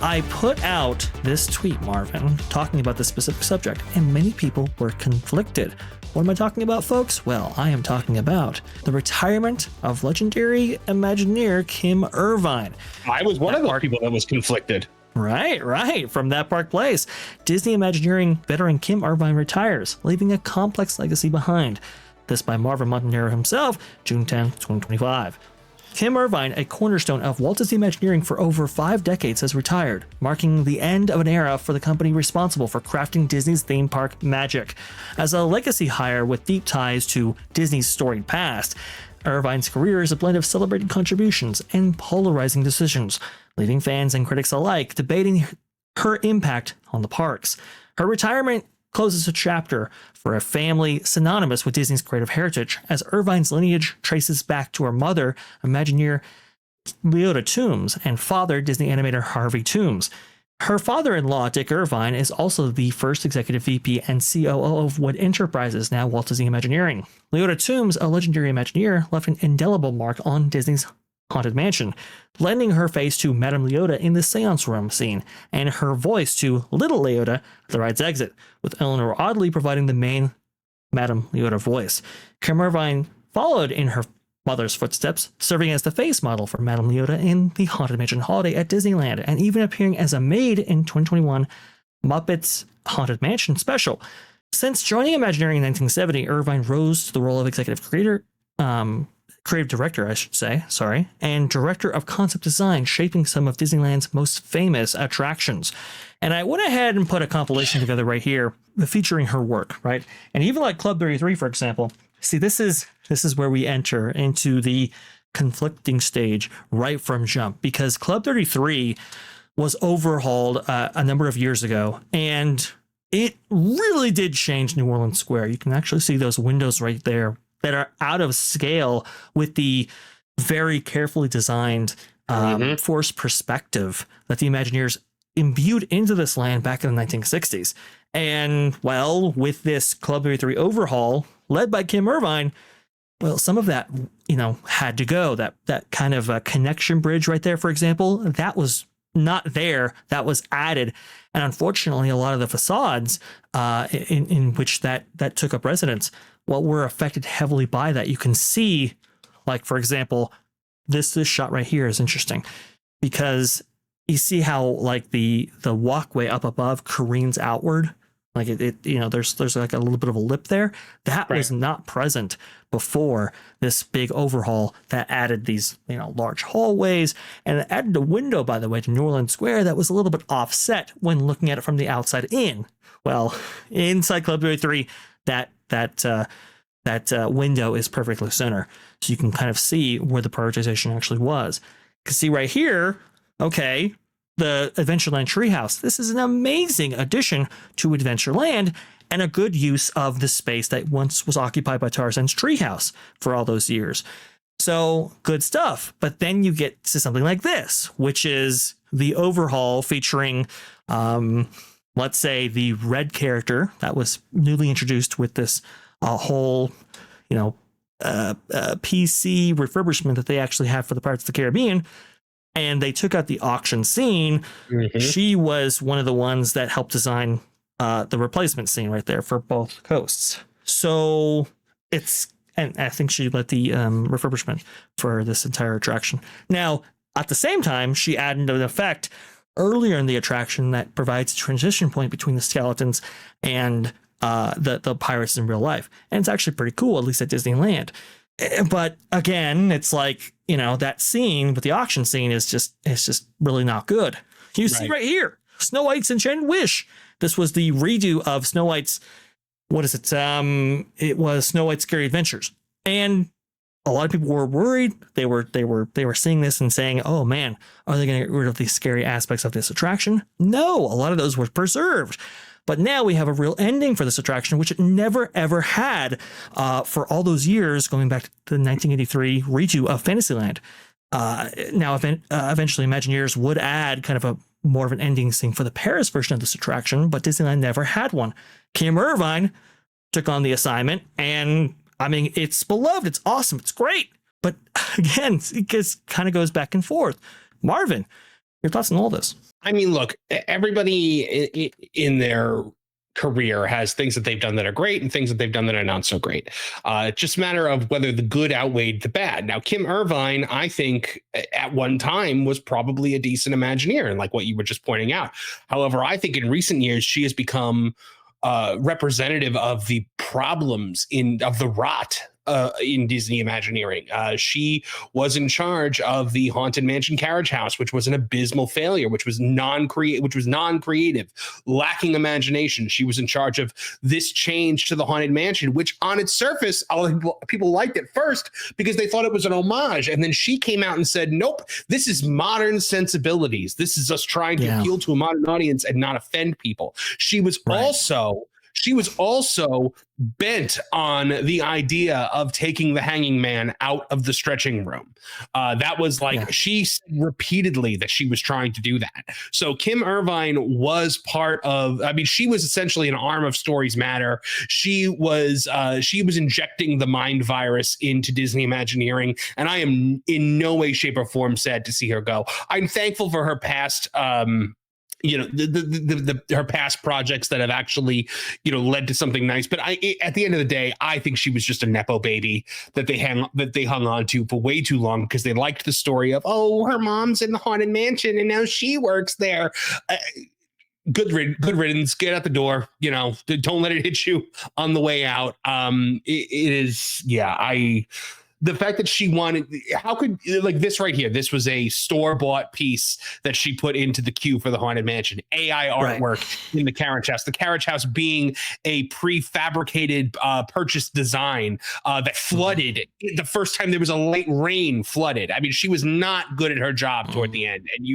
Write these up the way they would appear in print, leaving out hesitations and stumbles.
I put out this tweet, Marvin, talking about this specific subject, and many people were conflicted. What am I talking about, folks? Well, I am talking about the retirement of legendary Imagineer Kim Irvine. I was one of those people that was conflicted. Right. From that Park Place, Disney Imagineering veteran Kim Irvine retires, leaving a complex legacy behind. This by Marvin Montenaro himself, June 10, 2025. Kim Irvine, a cornerstone of Walt Disney Imagineering for over 5 decades, has retired, marking the end of an era for the company responsible for crafting Disney's theme park magic. As a legacy hire with deep ties to Disney's storied past, Irvine's career is a blend of celebrated contributions and polarizing decisions, leaving fans and critics alike debating her impact on the parks. Her retirement closes a chapter for a family synonymous with Disney's creative heritage, as Irvine's lineage traces back to her mother, Imagineer Leota Toombs, and father, Disney animator Harvey Toombs. Her father-in-law, Dick Irvine, is also the first executive VP and COO of Wood Enterprises, now Walt Disney Imagineering. Leota Toombs, a legendary Imagineer, left an indelible mark on Disney's Haunted Mansion, lending her face to Madame Leota in the Seance Room scene, and her voice to Little Leota at the ride's exit, with Eleanor Audley providing the main Madame Leota voice. Kim Irvine followed in her mother's footsteps, serving as the face model for Madame Leota in the Haunted Mansion Holiday at Disneyland, and even appearing as a maid in 2021 Muppets Haunted Mansion special. Since joining Imagineering in 1970, Irvine rose to the role of executive creative director, I should say, and director of concept design, shaping some of Disneyland's most famous attractions. And I went ahead and put a compilation together right here featuring her work, right? And even like Club 33, for example, see, this is where we enter into the conflicting stage right from jump, because Club 33 was overhauled a number of years ago, and it really did change New Orleans Square. You can actually see those windows right there that are out of scale with the very carefully designed forced perspective that the Imagineers imbued into this land back in the 1960s. And, well, with this Club 33 overhaul led by Kim Irvine, well, some of that, had to go. That kind of a connection bridge right there, for example, that was not there. That was added. And unfortunately, a lot of the facades in which that took up residence, well, were affected heavily by that. You can see, like, for example, this shot right here is interesting because you see how, like, the walkway up above careens outward. Like there's like a little bit of a lip there. That was not present before this big overhaul that added these, large hallways, and it added a window, by the way, to New Orleans Square that was a little bit offset when looking at it from the outside in. Well, inside Club 33, that window is perfectly center. So you can kind of see where the prioritization actually was. You can see right here, okay, the Adventureland Treehouse. This is an amazing addition to Adventureland and a good use of the space that once was occupied by Tarzan's Treehouse for all those years. So good stuff. But then you get to something like this, which is the overhaul featuring, let's say, the red character that was newly introduced with this whole, PC refurbishment that they actually have for the Pirates of the Caribbean. And they took out the auction scene. Mm-hmm. She was one of the ones that helped design the replacement scene right there for both coasts. So and I think she led the refurbishment for this entire attraction. Now, at the same time, she added an effect earlier in the attraction that provides a transition point between the skeletons and the pirates in real life. And it's actually pretty cool, at least at Disneyland. But again, it's like, that scene with the auction scene is just really not good. You see right here, Snow White's Enchanted Wish. This was the redo of Snow White's, what is it? It was Snow White's Scary Adventures. And a lot of people were worried. They were seeing this and saying, oh man, are they going to get rid of the scary aspects of this attraction? No, a lot of those were preserved. But now we have a real ending for this attraction, which it never, ever had for all those years, going back to the 1983 redo of Fantasyland. Now, eventually, Imagineers would add kind of more of an ending scene for the Paris version of this attraction, but Disneyland never had one. Kim Irvine took on the assignment, and, I mean, it's beloved, it's awesome, it's great. But, again, it kind of goes back and forth. Marvin, Your thoughts on all this? I mean, look, everybody in their career has things that they've done that are great and things that they've done that are not so great. It's just a matter of whether the good outweighed the bad. Now, Kim Irvine, I think at one time was probably a decent Imagineer, and like what you were just pointing out. However, I think in recent years she has become representative of the problems of the rot in Disney Imagineering. She was in charge of the Haunted Mansion Carriage House, which was an abysmal failure, which was non-creative, lacking imagination. She was in charge of this change to the Haunted Mansion, which on its surface, people liked it first because they thought it was an homage. And then she came out and said, nope, this is modern sensibilities. This is us trying to appeal to a modern audience and not offend people. She was also bent on the idea of taking the hanging man out of the stretching room. That was she said repeatedly that she was trying to do that. So Kim Irvine was part of, she was essentially an arm of Stories Matter. She was injecting the mind virus into Disney Imagineering, and I am in no way, shape, or form sad to see her go. I'm thankful for her past her past projects that have actually, led to something nice. But at the end of the day, I think she was just a Nepo baby that they hung on to for way too long because they liked the story of, oh, her mom's in the Haunted Mansion and now she works there. Good riddance. Get out the door. Don't let it hit you on the way out. The fact that she wanted, how could, this right here, this was a store-bought piece that she put into the queue for the Haunted Mansion. AI artwork in the Carriage House. The Carriage House being a prefabricated purchased design that flooded the first time there was a late rain flooded. She was not good at her job toward the end. And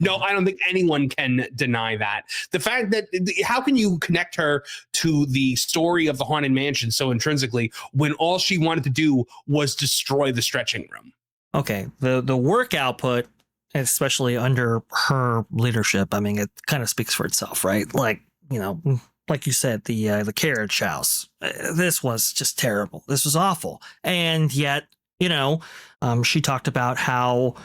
I don't think anyone can deny that. The fact that, how can you connect her to the story of the Haunted Mansion so intrinsically when all she wanted to do was destroy the stretching room? Okay, the work output, especially under her leadership, it kind of speaks for itself, right? Like you said, the Carriage House, this was just terrible. This was awful. And yet, she talked about how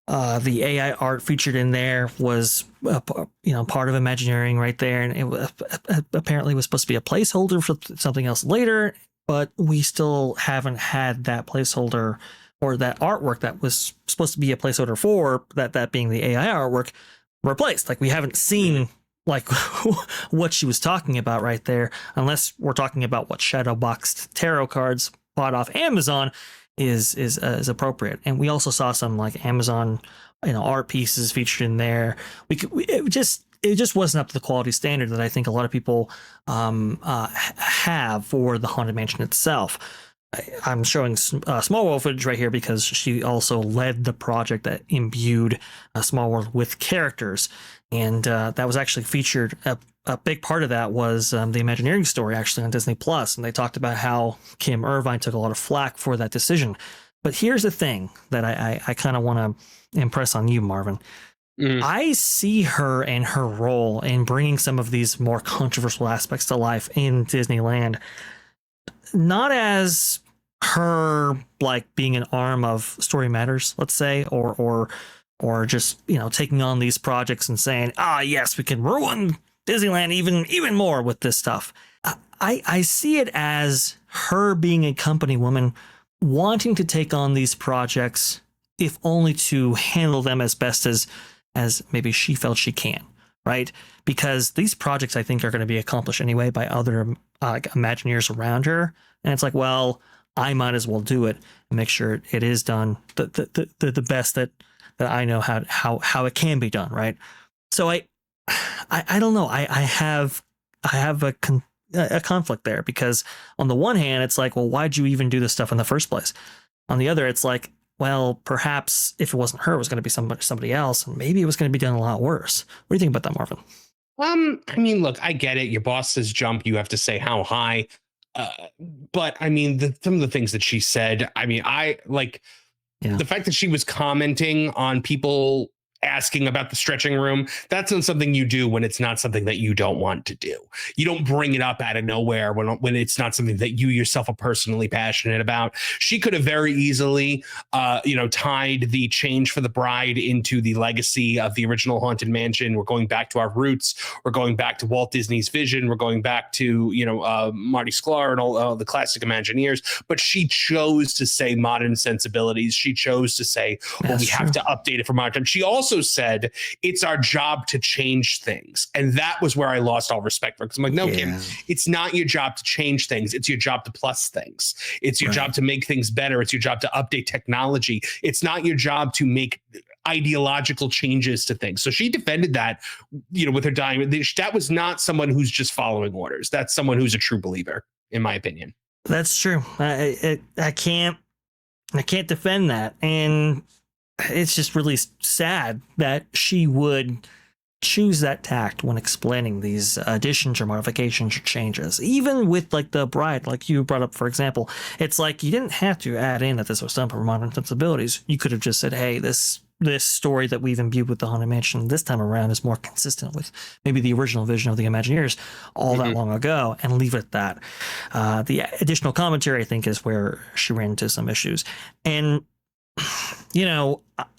the AI art featured in there was, part of Imagineering right there. And it apparently was supposed to be a placeholder for something else later. But we still haven't had that placeholder or that artwork that was supposed to be a placeholder for that being the AI artwork replaced. Like, we haven't seen what she was talking about right there, unless we're talking about what shadow boxed tarot cards bought off Amazon is appropriate. And we also saw some Amazon art pieces featured in there. It just wasn't up to the quality standard that I think a lot of people have for the Haunted Mansion itself. I'm showing Small World footage right here because she also led the project that imbued Small World with characters. And that was actually featured. A big part of that was the Imagineering story actually on Disney Plus. And they talked about how Kim Irvine took a lot of flack for that decision. But here's the thing that I kind of want to impress on you, Marvin. I see her and her role in bringing some of these more controversial aspects to life in Disneyland, not as her being an arm of Story Matters, let's say, or just taking on these projects and saying, yes, we can ruin Disneyland even more with this stuff. I see it as her being a company woman wanting to take on these projects, if only to handle them as best as maybe she felt she can, right? Because these projects, I think, are going to be accomplished anyway by other Imagineers around her. And it's well, I might as well do it and make sure it is done the best that I know how it can be done, right? So I don't know. I have a conflict there, because on the one hand, it's well, why'd you even do this stuff in the first place? On the other, it's well, perhaps if it wasn't her, it was going to be somebody else, and maybe it was going to be done a lot worse. What do you think about that, Marvin? Look, I get it. Your boss says jump, you have to say how high. But some of the things that she said, the fact that she was commenting on people asking about the stretching room. That's not something you do when it's not something that you don't want to do. You don't bring it up out of nowhere when it's not something that you yourself are personally passionate about. She could have very easily, tied the change for the bride into the legacy of the original Haunted Mansion. We're going back to our roots. We're going back to Walt Disney's vision. We're going back to, Marty Sklar and all the classic Imagineers. But she chose to say modern sensibilities. She chose to say, we have to update it for modern time. She also said, it's our job to change things. And that was where I lost all respect for her. Because I'm like, no, Kim, it's not your job to change things. It's your job to plus things. It's your job to make things better. It's your job to update technology. It's not your job to make ideological changes to things. So she defended that, with her dying. That was not someone who's just following orders. That's someone who's a true believer, in my opinion. That's true. I can't defend that. And it's just really sad that she would choose that tact when explaining these additions or modifications or changes. Even with like the bride, like you brought up, for example, it's like you didn't have to add in that this was done for modern sensibilities. You could have just said, hey, this story that we've imbued with the Haunted Mansion this time around is more consistent with maybe the original vision of the Imagineers all that long ago, and leave it at that. The additional commentary, I think, is where she ran into some issues. And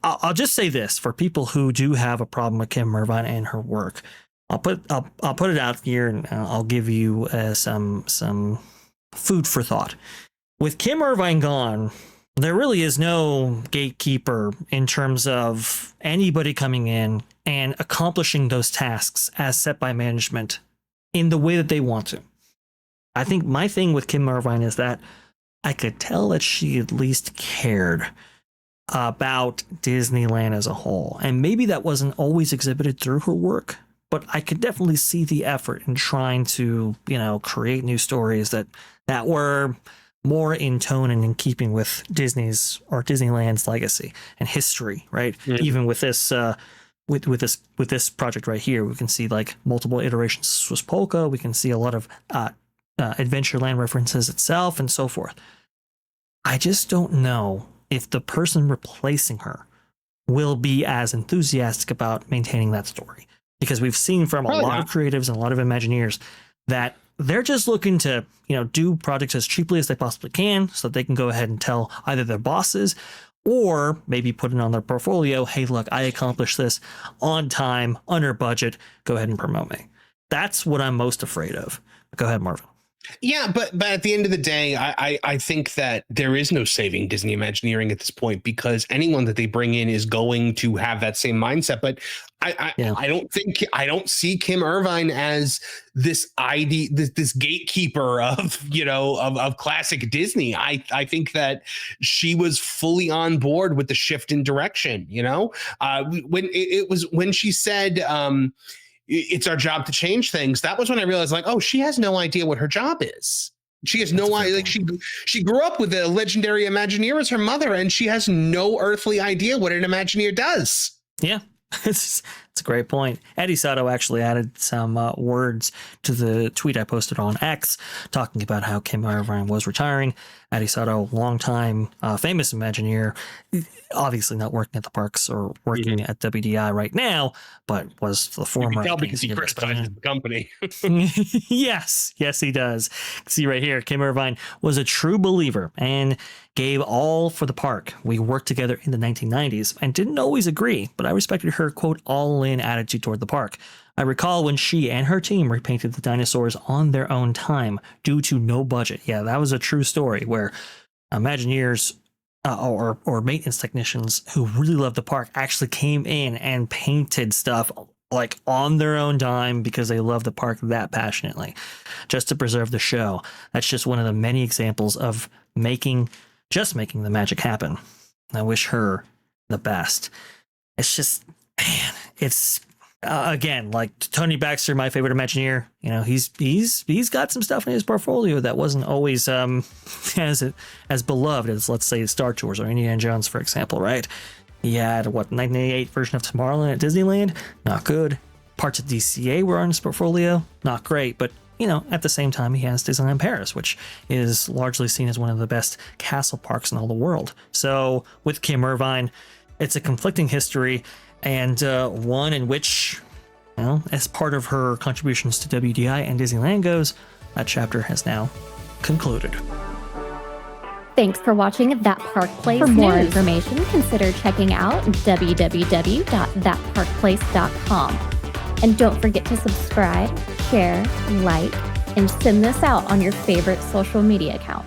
I'll just say this for people who do have a problem with Kim Irvine and her work. I'll put it out here, and I'll give you some food for thought. With Kim Irvine gone, there really is no gatekeeper in terms of anybody coming in and accomplishing those tasks as set by management in the way that they want to. I think my thing with Kim Irvine is that I could tell that she at least cared about Disneyland as a whole. And maybe that wasn't always exhibited through her work, but I could definitely see the effort in trying to, create new stories that were more in tone and in keeping with Disney's or Disneyland's legacy and history, right? Mm-hmm. Even with this with this project right here, we can see like multiple iterations of Swiss Polka. We can see a lot of Adventureland references itself and so forth. I just don't know if the person replacing her will be as enthusiastic about maintaining that story, because we've seen from a lot of creatives and a lot of Imagineers that they're just looking to, do projects as cheaply as they possibly can so that they can go ahead and tell either their bosses or maybe put it on their portfolio. Hey, look, I accomplished this on time, under budget. Go ahead and promote me. That's what I'm most afraid of. Go ahead, Marvin. Yeah, but at the end of the day, I think that there is no saving Disney Imagineering at this point, because anyone that they bring in is going to have that same mindset. But I don't see Kim Irvine as this gatekeeper of classic Disney. I think that she was fully on board with the shift in direction. When she said, it's our job to change things, that was when I realized, like, oh, she has no idea what her job is. She has no idea. Like, she grew up with a legendary Imagineer as her mother, and she has no earthly idea what an Imagineer does. Yeah, it's a great point. Eddie Sato actually added some words to the tweet I posted on X talking about how Kim Irvine was retiring. Eddie Sato, longtime famous Imagineer, obviously not working at the parks or working at WDI right now, but was the former. You can tell because he criticizes the company. Yes, he does. See right here, Kim Irvine was a true believer and gave all for the park. We worked together in the 1990s and didn't always agree, but I respected her, quote, all-in attitude toward the park. I recall when she and her team repainted the dinosaurs on their own time due to no budget. Yeah, that was a true story where Imagineers or maintenance technicians who really loved the park actually came in and painted stuff like on their own dime because they love the park that passionately, just to preserve the show. That's just one of the many examples of making the magic happen. I wish her the best. It's just, man, it's again, like Tony Baxter, my favorite Imagineer. He's got some stuff in his portfolio that wasn't always as beloved as, let's say, Star Tours or Indiana Jones, for example, right? He had 1988 version of Tomorrowland at Disneyland, not good. Parts of DCA were on his portfolio, not great, but at the same time, he has Disneyland Paris, which is largely seen as one of the best castle parks in all the world. So with Kim Irvine, It's a conflicting history, and one in which, as part of her contributions to WDI and Disneyland goes, that chapter has now concluded. Thanks for watching That Park Place. For more information, consider checking out www.thatparkplace.com. And don't forget to subscribe, share, like, and send this out on your favorite social media account.